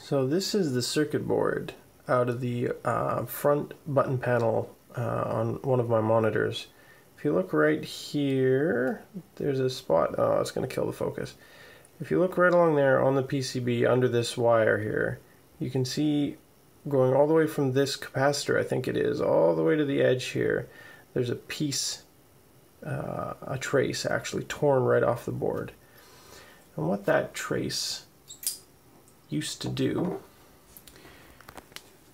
So this is the circuit board out of the front button panel on one of my monitors. If you look right here, there's a spot. Oh, it's going to kill the focus. If you look right along there on the PCB under this wire here, you can see going all the way from this capacitor, I think it is, all the way to the edge here, there's a piece, a trace actually torn right off the board. And what that trace used to do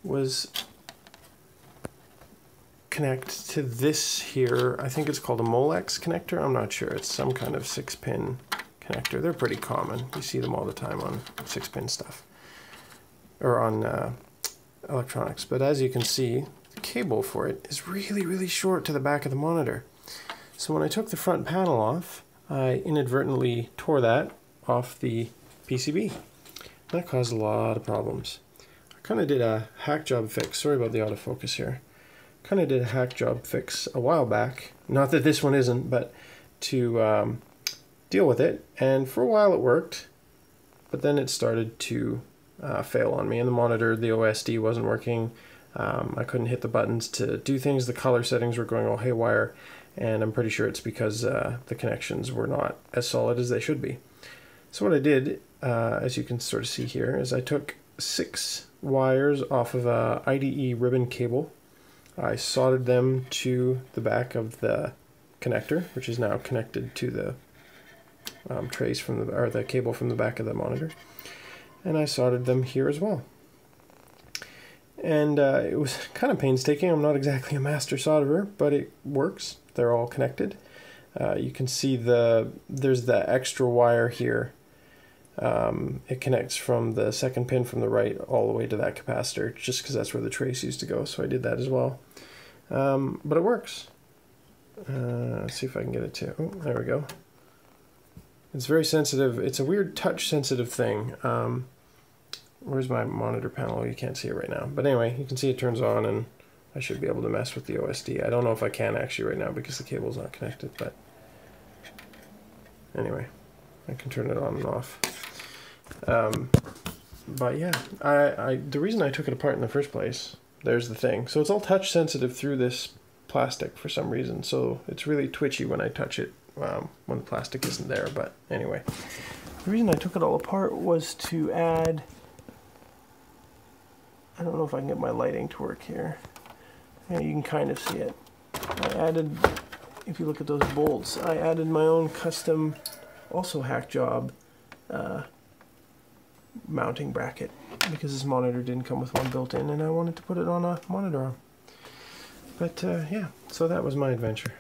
was connect to this here. I think it's called a Molex connector. I'm not sure. It's some kind of 6-pin connector. They're pretty common. You see them all the time on 6-pin stuff or on electronics. But as you can see, the cable for it is really, really short to the back of the monitor. So when I took the front panel off, I inadvertently tore that off the PCB. That caused a lot of problems. I kind of did a hack job fix. Sorry about the autofocus here. Kind of did a hack job fix a while back. Not that this one isn't, but to deal with it. And for a while it worked, but then it started to fail on me. And the monitor, the OSD wasn't working. I couldn't hit the buttons to do things. The color settings were going all haywire. And I'm pretty sure it's because the connections were not as solid as they should be. So what I did, as you can sort of see here, is I took 6 wires off of a IDE ribbon cable. I soldered them to the back of the connector, which is now connected to the trace from the cable from the back of the monitor, and I soldered them here as well. And it was kind of painstaking. I'm not exactly a master solderer, but it works. They're all connected. You can see there's the extra wire here. It connects from the 2nd pin from the right all the way to that capacitor, just because that's where the trace used to go, so I did that as well. But it works. Let's see if I can get it to... Oh, there we go. It's very sensitive. It's a weird touch-sensitive thing. Where's my monitor panel? You can't see it right now. But anyway, you can see it turns on, and I should be able to mess with the OSD. I don't know if I can actually right now because the cable's not connected, but anyway, I can turn it on and off. But yeah, the reason I took it apart in the first place, there's the thing. So it's all touch sensitive through this plastic for some reason. So it's really twitchy when I touch it when the plastic isn't there. But anyway, the reason I took it all apart was to add, I don't know if I can get my lighting to work here. Yeah, you can kind of see it. I added, if you look at those bolts, I added my own custom, also hack job, mounting bracket, because this monitor didn't come with one built in and I wanted to put it on a monitor arm. But yeah, so that was my adventure.